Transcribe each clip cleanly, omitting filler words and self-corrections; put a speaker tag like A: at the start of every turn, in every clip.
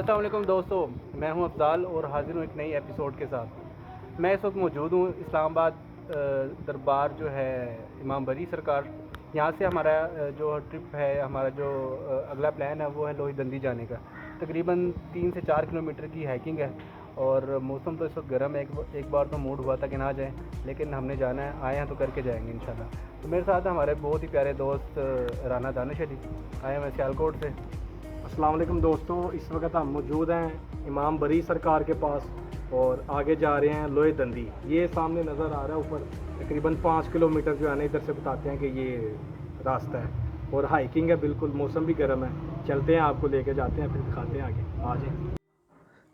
A: अस्सलाम वालेकुम दोस्तों, मैं हूं अफजाल और हाज़िर हूं एक नई एपिसोड के साथ। मैं इस वक्त मौजूद हूं इस्लामाबाद दरबार जो है इमाम बरी सरकार। यहाँ से हमारा जो ट्रिप है, हमारा जो अगला प्लान है वो है लोहे दंदी जाने का। तकरीबन 3 से 4 किलोमीटर की हाइकिंग है और मौसम तो इस वक्त गर्म है। एक बार तो मूड हुआ था कि ना जाएं, लेकिन हमने जाना है, आए हैं तो करके जाएंगे इंशाल्लाह। तो मेरे साथ हमारे बहुत ही प्यारे दोस्त राना दानिश अली आए हैं सियालकोट से।
B: अस्सलाम वालेकुम दोस्तों, इस वक्त हम मौजूद हैं इमाम बरी सरकार के पास और आगे जा रहे हैं लोहे दंदी। ये सामने नज़र आ रहा है ऊपर तकरीबन 5 किलोमीटर जो है ना, इधर से बताते हैं कि ये रास्ता है और हाइकिंग है, बिल्कुल मौसम भी गर्म है। चलते हैं, आपको लेके जाते हैं, फिर दिखाते हैं आगे। आ जाए।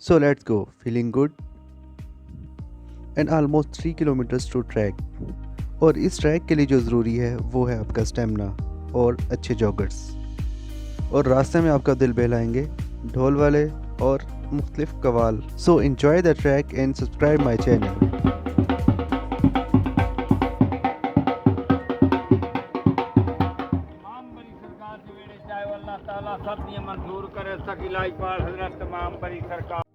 C: So let's go. Feeling good? And almost 3 kilometers to track. और इस ट्रैक के लिए जो ज़रूरी है वो है आपका स्टेमिना और अच्छे जॉगर्स। और रास्ते में आपका दिल बहलाएंगे ढोल वाले और मुख्तलिफ कवाल। सो enjoy the track and subscribe my channel.
D: सब ये मंजूर करे सकीला इकबाल हजरत इमाम बरी सरकार।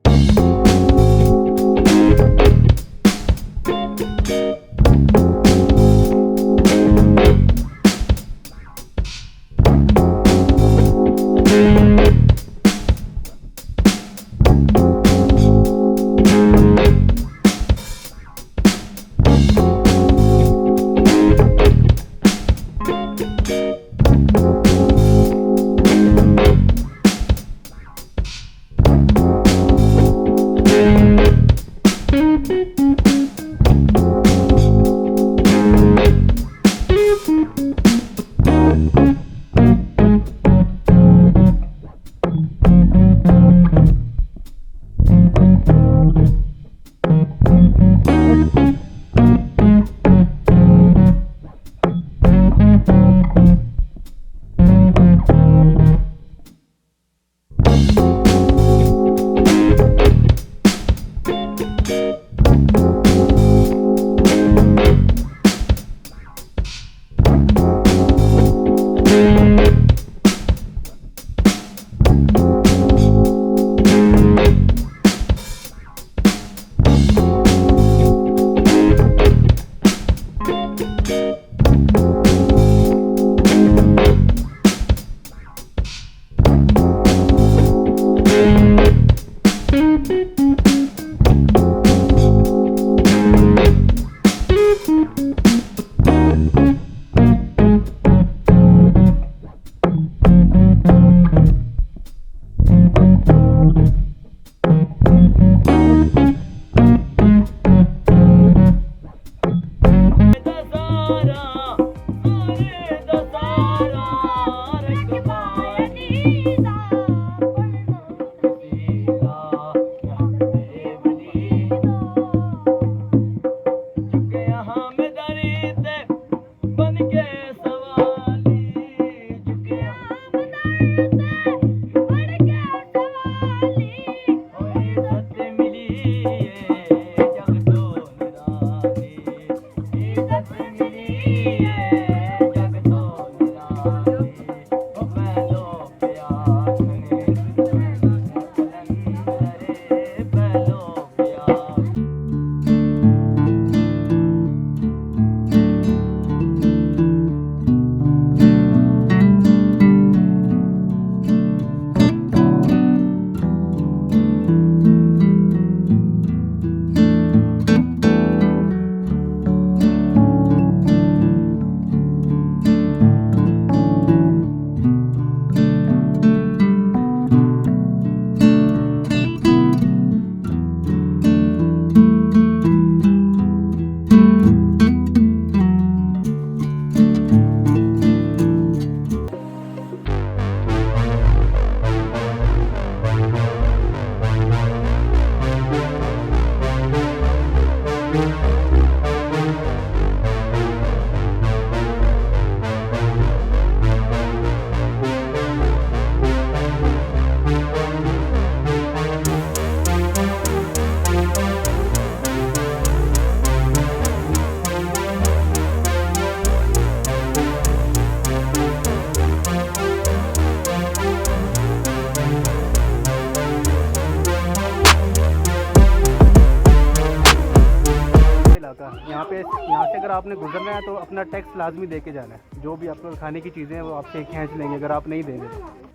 A: का। यहाँ से अगर आपने गुजरना है तो अपना टैक्स लाजमी दे के जाना है। जो भी आपको खाने की चीज़ें हैं वो आपसे खींच लेंगे अगर आप नहीं देंगे तो।